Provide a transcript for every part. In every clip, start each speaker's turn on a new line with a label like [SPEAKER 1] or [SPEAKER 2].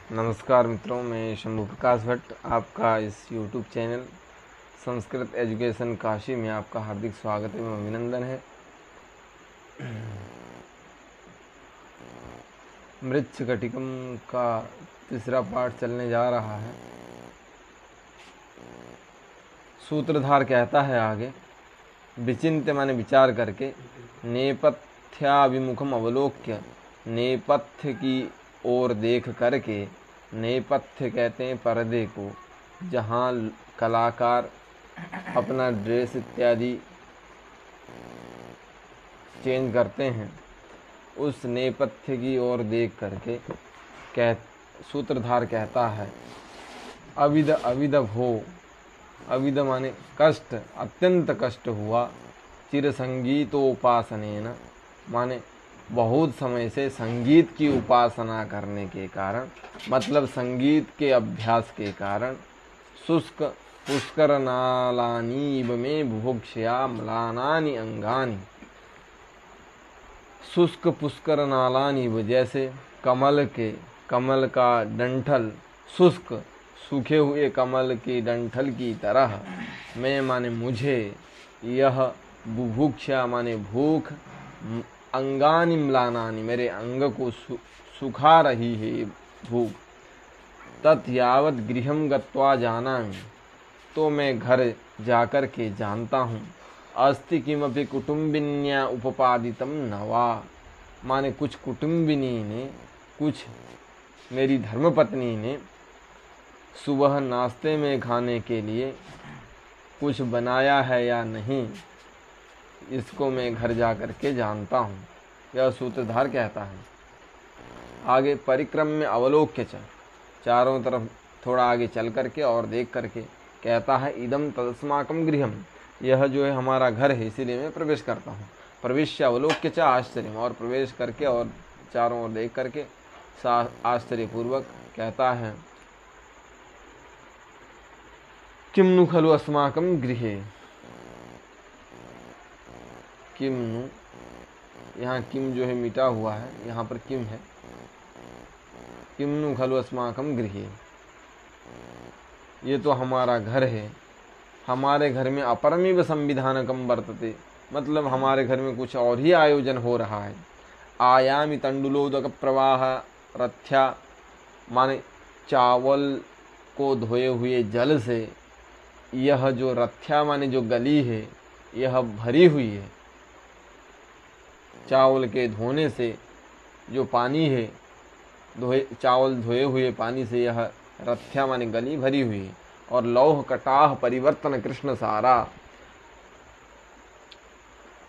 [SPEAKER 1] नमस्कार मित्रों, मैं शंभू प्रकाश भट्ट आपका इस YouTube channel Sanskrit education Kashi में आपका हार्दिक स्वागत एवं अभिनंदन है। मृच्छकटिकम का तीसरा पाठ चलने जा रहा है। सूत्रधार कहता है आगे, विचिन्त्य माने विचार करके, नेपथ्याभिमुखम अवलोक्य, नेपथ्य की ओर देख करके। नेपथ्य कहते हैं पर्दे को, जहाँ कलाकार अपना ड्रेस इत्यादि चेंज करते हैं, उस नेपथ्य की ओर देख करके सूत्रधार कहता है, अविद अविद भो। अविद माने कष्ट, अत्यंत कष्ट हुआ। चिर संगीतोपासनेन माने बहुत समय से संगीत की उपासना करने के कारण, मतलब संगीत के अभ्यास के कारण। शुष्क पुष्कर नालानीव में बुभुक्षया म्लानानि अंगानि। शुष्क पुष्कर नालानीव जैसे कमल का डंठल शुष्क सूखे हुए कमल की डंठल की तरह, मैं माने मुझे, यह बुभुक्षा माने भूख, अंगानि म्लानानि मेरे अंग को सुखा रही है भूख। तत् यावत् गृहं गत्वा जानामि, तो मैं घर जाकर के जानता हूँ। अस्ति किमपि कुटुम्बिन्या उपपादितं न वा, माने कुछ कुटुम्बिनी ने, कुछ मेरी धर्मपत्नी ने सुबह नाश्ते में खाने के लिए कुछ बनाया है या नहीं, इसको मैं घर जा कर के जानता हूँ, यह सूत्रधार कहता है। आगे परिक्रम में अवलोक्य च, चारों तरफ थोड़ा आगे चल करके और देख करके कहता है, इदम तदस्माकं गृहम, यह जो है हमारा घर है, इसीलिए मैं प्रवेश करता हूँ। प्रवेश्य अवलोक्य च आश्चर्य, और प्रवेश करके और चारों ओर देख करके आश्चर्यपूर्वक कहता है, किम नु खलु अस्माकं गृहे। किम नु, यहाँ किम जो है मिटा हुआ है, यहाँ पर किम है। किम नु खलु अस्माकं गृहे, ये तो हमारा घर है। हमारे घर में अपरमिव संविधानकम वर्तते, मतलब हमारे घर में कुछ और ही आयोजन हो रहा है। आयामि तंडुलोदक प्रवाह रथ्या, माने चावल को धोए हुए जल से यह जो रथ्या माने जो गली है, यह भरी हुई है। चावल के धोने से जो पानी है, चावल धोए हुए पानी से यह रथ्या माने गली भरी हुई है। और लौह कटाह परिवर्तन कृष्ण सारा,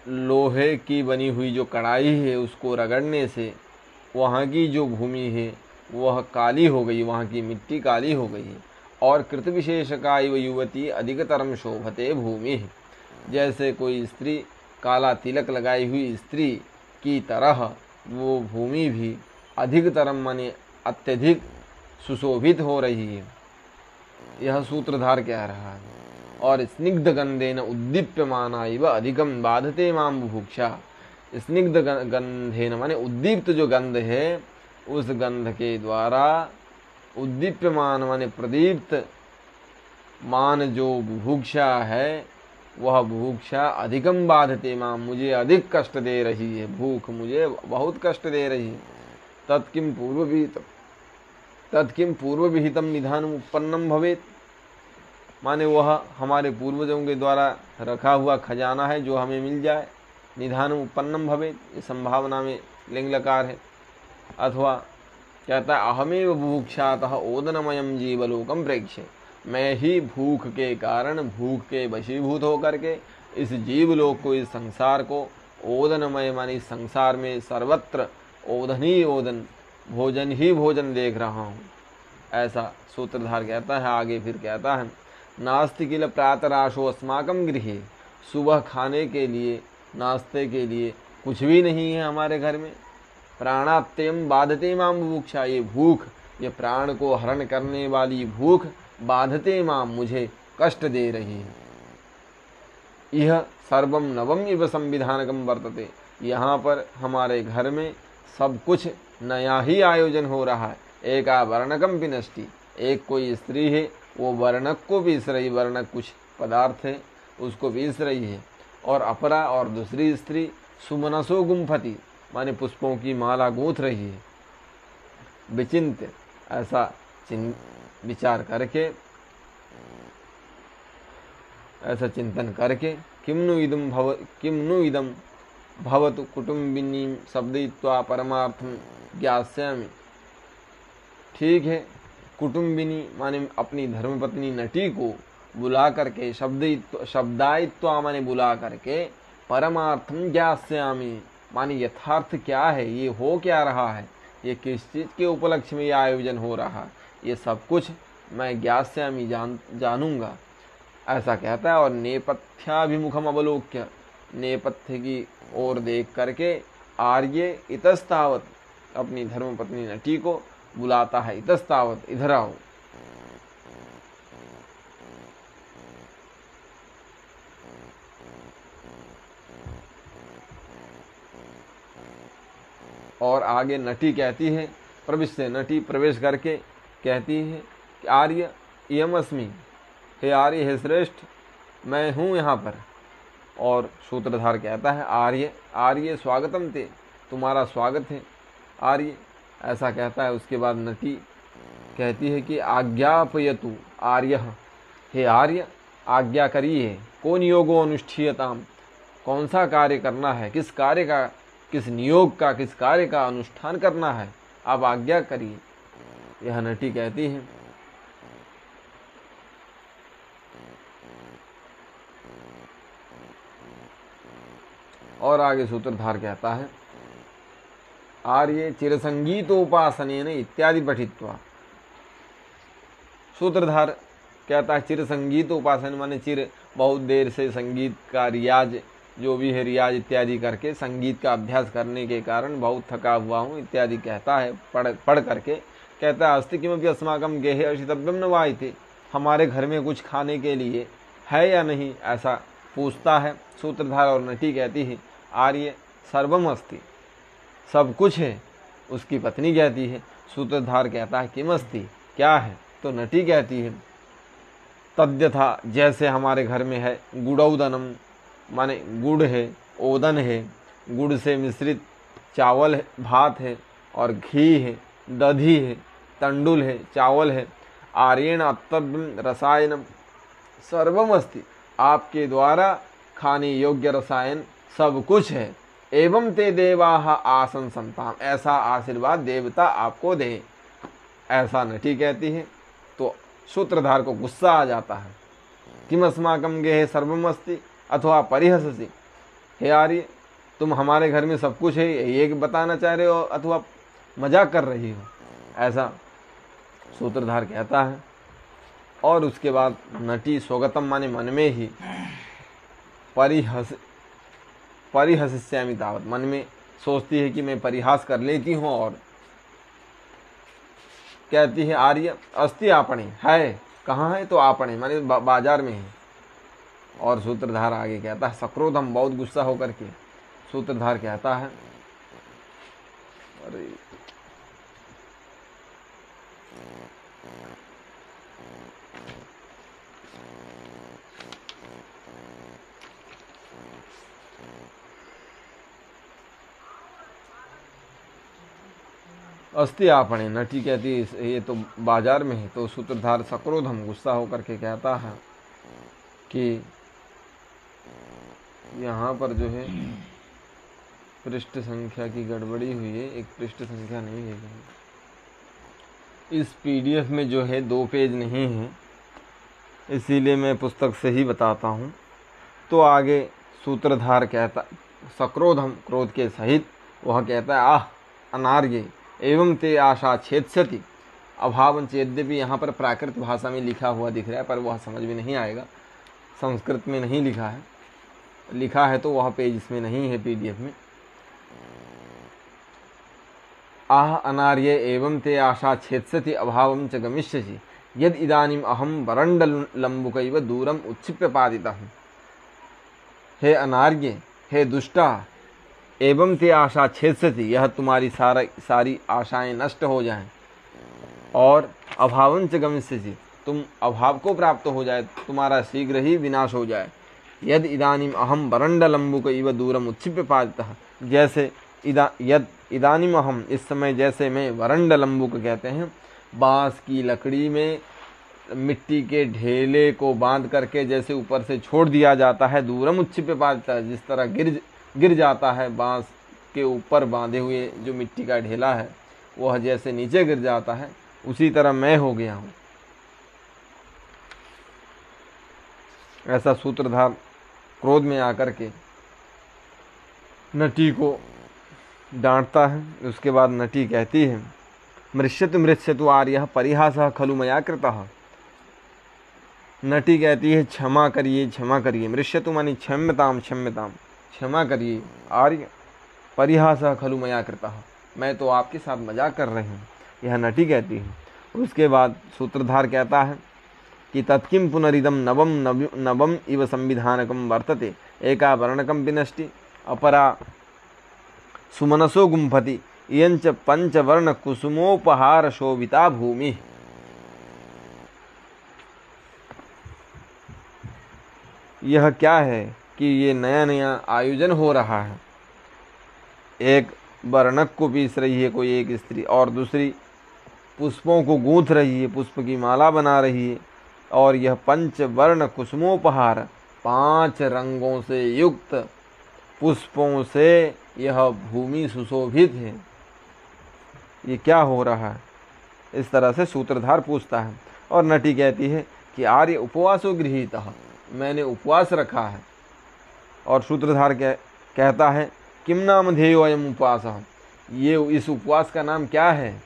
[SPEAKER 1] लोहे की बनी हुई जो कड़ाई है, उसको रगड़ने से वहाँ की जो भूमि है वह काली हो गई, वहाँ की मिट्टी काली हो गई है। और कृत विशेषका इव युवती अधिकतरम शोभते भूमि, जैसे कोई स्त्री काला तिलक लगाई हुई स्त्री की तरह वो भूमि भी अधिकतरम माने अत्यधिक सुशोभित हो रही है, यह सूत्रधार कह रहा है। और स्निग्ध गंधेन उद्दीप्यमाना इव अधिकम बाधते माम बुभुक्षा। स्निग्ध गंधेन माने उद्दीप्त जो गंध है, उस गंध के द्वारा उद्दीप्यमान माने प्रदीप्त मान जो बुभुक्षा है, वह बुभुक्षा अधिकम बाधते माम, मुझे अधिक कष्ट दे रही है। भूख मुझे बहुत कष्ट दे रही है। तत्किम पूर्व विहितम निधानम उत्पन्नम भवेत, माने वह हमारे पूर्वजों के द्वारा रखा हुआ खजाना है जो हमें मिल जाए। निधानम उत्पन्नम भवेत, ये संभावना में लिंग लकार है। अथवा कहता है, अहमेव बुभुक्षातः ओदनमयम जीवलोकम प्रेक्ष्य, मैं ही भूख के कारण, भूख के वशीभूत होकर के इस जीवलोक को, इस संसार को, ओदनमय मानी संसार में सर्वत्र ओदन ही ओदन, भोजन ही भोजन देख रहा हूँ, ऐसा सूत्रधार कहता है। आगे फिर कहता है, नास्ति किल प्रातराशो अस्माकं गृहे, सुबह खाने के लिए, नाश्ते के लिए कुछ भी नहीं है हमारे घर में। प्राणात्यम बाधते माम बुभुक्षा, ये भूख, ये प्राण को हरण करने वाली भूख बाधते माम, मुझे कष्ट दे रही है। यह सर्वम नवम इव संविधानकम वर्तते, यहाँ पर हमारे घर में सब कुछ नया ही आयोजन हो रहा है, एका वर्णकम विनष्टि, एक कोई स्त्री है वो वर्णक को बीस रही, वर्णक कुछ पदार्थ है उसको बीस रही है, और अपरा और दूसरी स्त्री सुमनसो गुम्फति माने पुष्पों की माला गूंथ रही है। विचिंत्य ऐसा विचार करके, ऐसा चिंतन करके, किम नु इदम भवतु कुटुम्बिनी शब्दयित्वा परमार्थम ज्ञास्यामि। ठीक है, कुटुम्बिनी माने अपनी धर्मपत्नी नटी को बुला करके, शब्दायित्वा माने बुला करके, परमार्थम ज्ञास्यामि माने यथार्थ क्या है, ये हो क्या रहा है, ये किस चीज के उपलक्ष्य में यह आयोजन हो रहा है, ये सब कुछ मैं ज्ञास्यामि जानूंगा, ऐसा कहता है। और नेपथ्याभिमुखम अवलोक्य, नेपथ्य की ओर देख करके आर्य इतस्तावत अपनी धर्मपत्नी नटी को बुलाता है, इतस्तावत इधर आओ। और आगे नटी कहती है, प्रविश्य, नटी प्रवेश करके कहती है कि आर्य इयम अस्मि, हे आर्य, हे श्रेष्ठ, मैं हूँ यहाँ पर। और सूत्रधार कहता है आर्य, आर्य स्वागतम ते, तुम्हारा स्वागत है आर्य, ऐसा कहता है। उसके बाद नटी कहती है कि आज्ञापयतु आर्य, हे आर्य आज्ञा करिए, कौन योगो अनुष्ठीयताम, कौन सा कार्य करना है, किस कार्य का, किस नियोग का, किस कार्य का अनुष्ठान करना है, आप आज्ञा करिए, यह नटी कहती है। और आगे सूत्रधार कहता है आर्य चिरसंगीतोपासनेन इत्यादि पठित्वा। सूत्रधार कहता है चिरसंगीत उपासन माने चिर, बहुत देर से संगीत का रियाज, जो भी है रियाज इत्यादि करके संगीत का अभ्यास करने के कारण बहुत थका हुआ हूँ इत्यादि कहता है। पढ़ करके कहता है अस्ति किमपि अस्माकं गेहे अशितव्यम न वायते, हमारे घर में कुछ खाने के लिए है या नहीं, ऐसा पूछता है सूत्रधार। और नटी कहती है आर्य सर्वम अस्ति, सब कुछ है। उसकी पत्नी कहती है, सूत्रधार कहता है किम अस्ति, क्या है, तो नटी कहती है तद्यथा, जैसे हमारे घर में है, गुड़ौदनम माने गुड़ है, ओदन है, गुड़ से मिश्रित चावल है, भात है, और घी है, दधी है, तंडुल है, चावल है, आर्येण अत्तव्यम रसायनम सर्वम अस्ति, आपके द्वारा खाने योग्य रसायन सब कुछ है। एवं ते देवाः आसन संताम, ऐसा आशीर्वाद देवता आपको दे, ऐसा नटी कहती है। तो सूत्रधार को गुस्सा आ जाता है, किम अस्माकं गेहे सर्वम अस्ति अथवा परिहससि, हे आर्य तुम हमारे घर में सब कुछ है ये बताना चाह रहे हो अथवा मजाक कर रही हो, ऐसा सूत्रधार कहता है। और उसके बाद नटी स्वगतम माने मन में ही परिहसिष्यामि तावत, मन में सोचती है कि मैं परिहास कर लेती हूँ, और कहती है आर्य अस्ति आपणे, है कहाँ है, तो आपणे माने बाजार में है। और सूत्रधार आगे कहता है सक्रोधम, बहुत गुस्सा होकर के सूत्रधार कहता है अरे अस्ति आपणे, नटी कहती है ये तो बाजार में है। तो सूत्रधार सक्रोधम, गुस्सा होकर के कहता है कि यहाँ पर जो है पृष्ठ संख्या की गड़बड़ी हुई है, एक पृष्ठ संख्या नहीं है, इस पीडीएफ में जो है 2 पेज नहीं है, इसीलिए मैं पुस्तक से ही बताता हूँ। तो आगे सूत्रधार कहता सक्रोधम, क्रोध के सहित वह कहता है आह अनार्य एवं ते आशा छेत्स्यति अभावंच, यद्यपि यहाँ पर प्राकृत भाषा में लिखा हुआ दिख रहा है पर वह समझ में नहीं आएगा, संस्कृत में नहीं लिखा है, लिखा है तो वह पेज इसमें नहीं है पीडीएफ में। आह अनार्य एवं ते आशा छेत्स्यति अभावं च गमिष्यसि यद इदानीम अहम वरंडलंबुकैव दूरम उच्छिप्य पादितः। हे अनार्य, हे दुष्टा, एवं ते आशा छेत्स्यति, यह तुम्हारी सारी आशाएं नष्ट हो जाएं, और अभावंच गमिष्यसि, तुम अभाव को प्राप्त हो जाए, तुम्हारा शीघ्र ही विनाश हो जाए। यद इदानीम अहम वरंडलंबुक इव दूरम उत्क्षिप्य पादितः, जैसे यद इदानीम अहम, इस समय जैसे मैं, वरंडलंबुक कहते हैं बाँस की लकड़ी में मिट्टी के ढेले को बांध करके जैसे ऊपर से छोड़ दिया जाता है, दूरम उत्क्षिप्य पादितः, जिस तरह गिर जाता है बाँस के ऊपर बांधे हुए जो मिट्टी का ढेला है वह जैसे नीचे गिर जाता है, उसी तरह मैं हो गया हूँ। ऐसा सूत्रधार क्रोध में आकर के नटी को डांटता है। उसके बाद नटी कहती है, मृष्यतु मृष्यतु आर्यः परिहासः खलु मया कृतः। नटी कहती है, क्षमा करिए क्षमा करिए। मृष्यतु मानी क्षम्यताम क्षम्यताम, क्षमा करिए। आर्य परिहासः खलु मया कृतः, मैं तो आपके साथ मजाक कर रही हूँ, यह नटी कहती है। उसके बाद सूत्रधार कहता है कि तत्किं पुनरिदम नवम इव संविधानकम वर्तते, एका वर्णकम विनष्टि अपरा सुमनसो गुम्फति, इयंच पंचवर्ण कुसुमोपहार शोभिता भूमि। यह क्या है कि ये नया नया आयोजन हो रहा है। एक वर्णक को पीस रही है कोई एक स्त्री, और दूसरी पुष्पों को गूंथ रही है, पुष्प की माला बना रही है, और यह पंचवर्ण कुसुमोपहार, 5 रंगों से युक्त पुष्पों से यह भूमि सुशोभित है। ये क्या हो रहा है? इस तरह से सूत्रधार पूछता है। और नटी कहती है कि आर्य उपवासो गृहीतः, मैंने उपवास रखा है। और सूत्रधार कहता है, किम नाम ध्येयो अयम उपवासः, ये इस उपवास का नाम क्या है?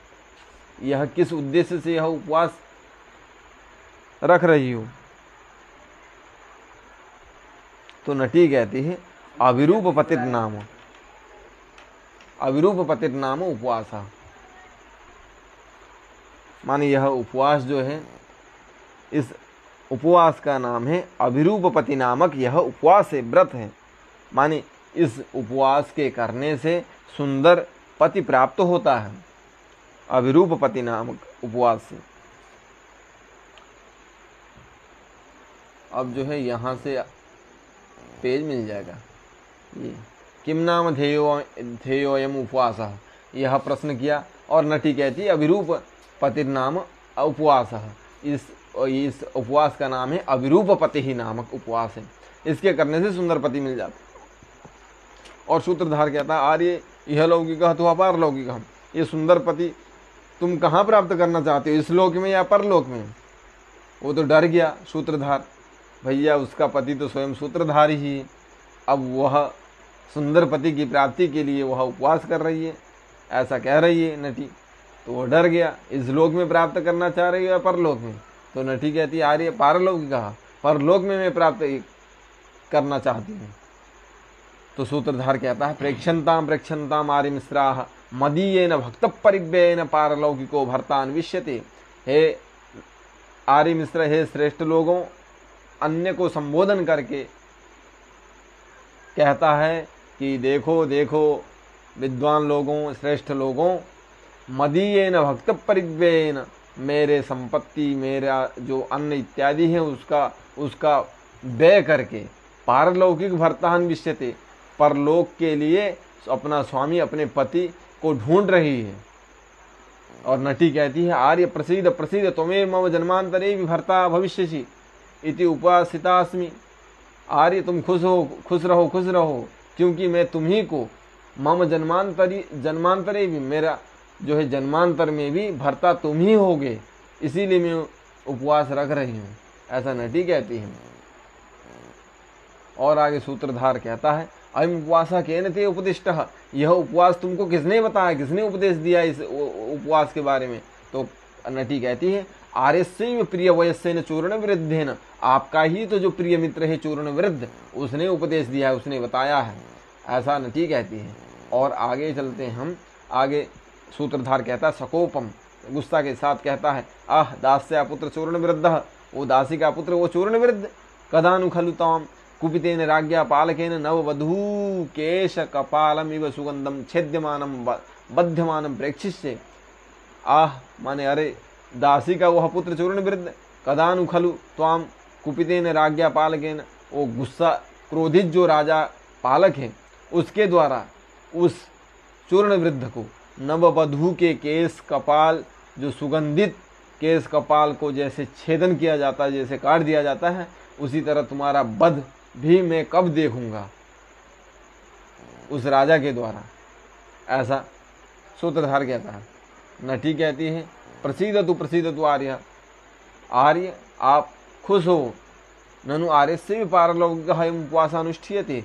[SPEAKER 1] यह किस उद्देश्य से यह उपवास रख रही हो? तो नटी कहती है, अविरूप पतित नाम, अविरूप पतित नाम उपवास। माने यह उपवास जो है, इस उपवास का नाम है अभिरूपपति नामक यह उपवास है, व्रत है। माने इस उपवास के करने से सुंदर पति प्राप्त होता है, अभिरूपपति नामक उपवास से। अब जो है यहाँ से पेज मिल जाएगा। ये किम नाम ध्येयोयम उपवासः, यह प्रश्न किया, और नटी कहती है अभिरूप पति नाम उपवासः, इस उपवास का नाम है अभिरूप पति ही नामक उपवास है, इसके करने से सुंदर पति मिल जाता। और सूत्रधार कहता है, आर्य यह लौकिक तो अपार लौकिक, ये सुंदर पति तुम कहाँ प्राप्त करना चाहते हो, इस लोक में या परलोक में? वो तो डर गया सूत्रधार, भैया उसका पति तो स्वयं सूत्रधार ही है, अब वह सुंदर पति की प्राप्ति के लिए वह उपवास कर रही है, ऐसा कह रही है नटी। तो वह डर गया, इस लोक में प्राप्त करना चाह रही है या परलोक में? तो नटी कहती है, आर्य पारलौकिक, परलोक में मैं प्राप्त करना चाहती हूँ। तो सूत्रधार कहता है, प्रेक्षन्ताम प्रेक्षन्ताम आर्य मिश्राः मदीयेन भक्त परिव्ययेन पारलौकिको भर्तान्विष्यते। हे आर्य मिश्र, हे श्रेष्ठ लोगों, अन्य को संबोधन करके कहता है कि देखो देखो विद्वान लोगों, श्रेष्ठ लोगों, मदीयेन भक्त परिव्ययेन, मेरे संपत्ति, मेरा जो अन्न इत्यादि है उसका व्यय करके, पारलौकिक भर्तान्विष्यते, परलोक के लिए अपना स्वामी, अपने पति को ढूंढ रही है। और नटी कहती है, आर्य प्रसीद प्रसीद, त्वमेव मम जन्मांतरे भर्ता भविष्यसि इति उपासितास्मि। आर्य तुम खुश रहो, क्योंकि मैं तुम्ही को मम जन्मांतरे भी, मेरा जो है जन्मांतर में भी भर्ता तुम ही होगे, इसीलिए मैं उपवास रख रही हूँ, ऐसा नटी कहती है। और आगे सूत्रधार कहता है, अयम उपवास केन ते उपदिष्टः, यह उपवास तुमको किसने बताया, किसने उपदेश दिया इस उपवास के बारे में? तो नटी कहती है, आर्यस्यैव प्रिय वयस्येन चूर्ण विरुद्धेन, आपका ही तो जो प्रिय मित्र है चूर्ण विरुद्ध, उसने उपदेश दिया है, उसने बताया है, ऐसा नटी कहती है। और आगे चलते हैं हम। आगे सूत्रधार कहता है, सकोपम, गुस्सा के साथ कहता है, आह दास्या पुत्र चूर्ण विरुद्धः, वो दासी का पुत्र वो चूर्ण विरुद्ध, कदानु खलु ताम कुपितेन राज्ञा पालकेन नववधू केश कपालम इव सुगंधम छेद्यमानम बध्यमानम प्रेक्षिष्ये। आह माने अरे, दासी का वह पुत्र चूर्ण वृद्ध कदानु खलु त्वाम कुपितेन राज्ञा पालकेन, वो गुस्सा क्रोधित जो राजा पालक है उसके द्वारा उस चूर्ण वृद्ध को नववधू के केस कपाल, जो सुगंधित केस कपाल को जैसे छेदन किया जाता है, जैसे काट दिया जाता है, उसी तरह तुम्हारा वध भी मैं कब देखूंगा उस राजा के द्वारा, ऐसा सूत्रधार कहता है। नटी कहती है प्रसीद तु आर्य, आर्य आप खुश हो, ननु आर्य से भी पारलौकिक अयम उपवास अनुष्ठीयते,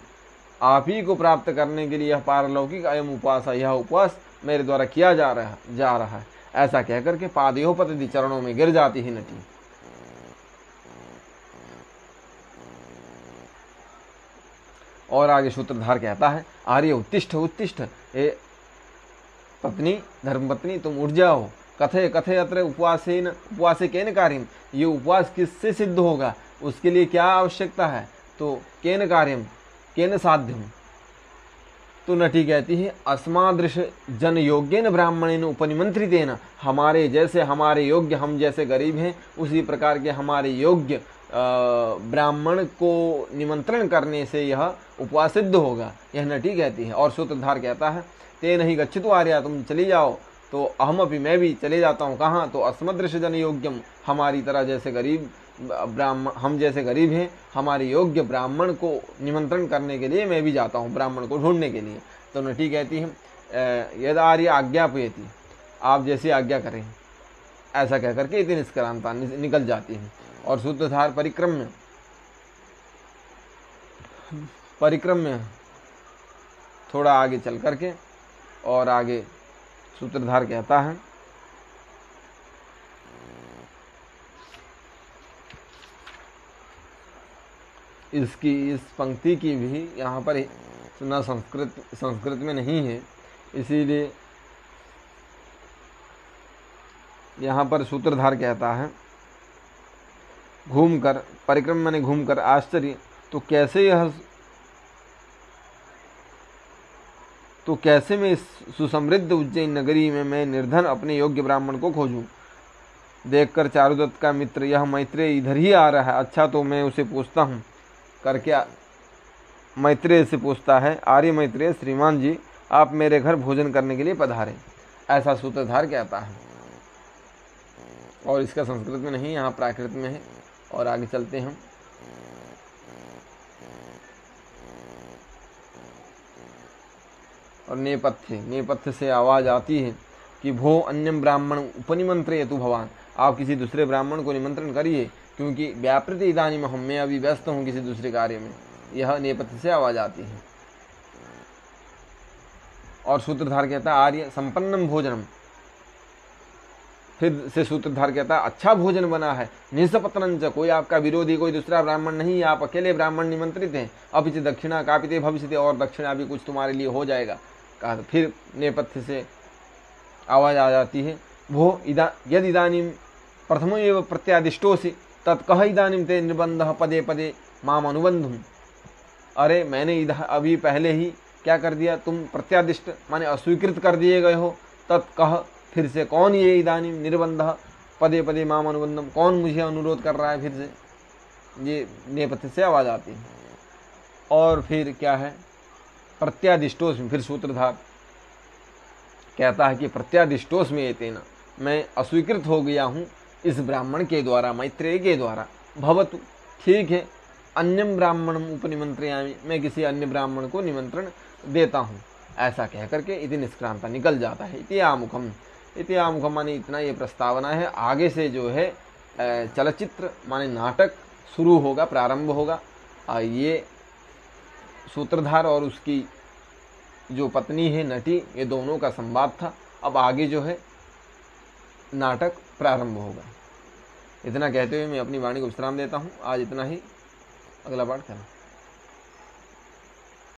[SPEAKER 1] आप ही को प्राप्त करने के लिए यह पारलौकिक अयम उपवास, यह उपवास मेरे द्वारा किया जा रहा है। ऐसा कहकर के पादयोः पतति, चरणों में गिर जाती है नटी। और आगे सूत्रधार कहता है आर्य उत्तिष्ठ उत्तिष्ठ, ए पत्नी धर्मपत्नी तुम उठ जाओ, कथे कथे अत्र उपवासे केन कार्यम, ये उपवास किससे सिद्ध होगा, उसके लिए क्या आवश्यकता है, तो केन कार्यम केन साध्यम। तो नटी कहती है अस्मादृश जन योग्येन ब्राह्मणेन उपनिमंत्रितेन, हमारे जैसे हमारे योग्य, हम जैसे गरीब हैं उसी प्रकार के हमारे योग्य ब्राह्मण को निमंत्रण करने से यह उपवास सिद्ध होगा, यह नटी कहती है। और सूत्रधार कहता है ते नहीं गच्छतु आर्या, तुम चली जाओ, तो अहम अपि मैं भी चले जाता हूँ। कहाँ, तो अस्मदृश जन योग्यम, हमारी तरह जैसे गरीब ब्राह्मण, हम जैसे गरीब हैं, हमारे योग्य ब्राह्मण को निमंत्रण करने के लिए मैं भी जाता हूँ, ब्राह्मण को ढूंढने के लिए। तो नटी कहती है यद आर्य आज्ञापयति, आप जैसी आज्ञा करें, ऐसा कहकर के इतनी निष्क्रांता निकल जाती है। और सूत्रधार परिक्रम में थोड़ा आगे चल करके और आगे सूत्रधार कहता है इस पंक्ति की भी यहाँ पर न संस्कृत में नहीं है, इसीलिए यहाँ पर सूत्रधार कहता है घूमकर, परिक्रम माने घूमकर, आश्चर्य, तो कैसे मैं इस सुसमृद्ध उज्जैन नगरी में मैं निर्धन अपने योग्य ब्राह्मण को खोजूं। देखकर चारुदत्त का मित्र यह मैत्रेय इधर ही आ रहा है, अच्छा तो मैं उसे पूछता हूँ करके मैत्रेय से पूछता है आर्य मैत्रेय श्रीमान जी, आप मेरे घर भोजन करने के लिए पधारे, ऐसा सूत्रधार कहता है। और इसका संस्कृत में नहीं, यहाँ प्राकृत में है। और आगे चलते हैं। और नेपथ्य से आवाज आती है कि भो अन्यम ब्राह्मण उपनिमंत्रेतु भवान, आप किसी दूसरे ब्राह्मण को निमंत्रण करिए, क्योंकि व्यापृति इदानीम हम, मैं अभी व्यस्त हूँ किसी दूसरे कार्य में। यह नेपथ्य से आवाज आती है। और सूत्रधार कहता है आर्य संपन्नम भोजनम, फिर से सूत्रधार कहता है अच्छा भोजन बना है, निःसपत्नंच, कोई आपका विरोधी, कोई दूसरा ब्राह्मण नहीं, आप अकेले ब्राह्मण निमंत्रित हैं, अपिच दक्षिणा कापिते भविष्यति, और दक्षिणा भी कुछ तुम्हारे लिए हो जाएगा। कहा फिर नेपथ्य से आवाज आ जाती है भो यद इदानीम प्रथमो एव प्रत्यादिष्टोसि तत्कह इदानीम ते निर्बंधः पदे पदे माम अनुबंधुम। अरे मैंने अभी पहले ही क्या कर दिया, तुम प्रत्यादिष्ट माने अस्वीकृत कर दिए गए हो, तत्कह फिर से कौन, ये इदानीम निर्बंधः पदे पदे माम अनुबंधम, कौन मुझे अनुरोध कर रहा है फिर से, ये नेपथ्य से आवाज आती है। और फिर क्या है प्रत्यादिष्टोस्मि, फिर सूत्रधार कहता है कि प्रत्यादिष्टोस्मि एतेन, मैं अस्वीकृत हो गया हूँ इस ब्राह्मण के द्वारा, मैत्रेय के द्वारा। भवतु, ठीक है, अन्यम ब्राह्मणम उपनिमंत्रयामि, मैं किसी अन्य ब्राह्मण को निमंत्रण देता हूँ, ऐसा कह करके इति निष्क्रांता निकल जाता है। इति आमुखम माने इतना ये प्रस्तावना है। आगे से जो है चलचित्र माने नाटक शुरू होगा, प्रारंभ होगा। ये सूत्रधार और उसकी जो पत्नी है नटी, ये दोनों का संवाद था। अब आगे जो है नाटक प्रारंभ होगा। इतना कहते हुए मैं अपनी वाणी को विश्राम देता हूँ। आज इतना ही, अगला पाठ करें।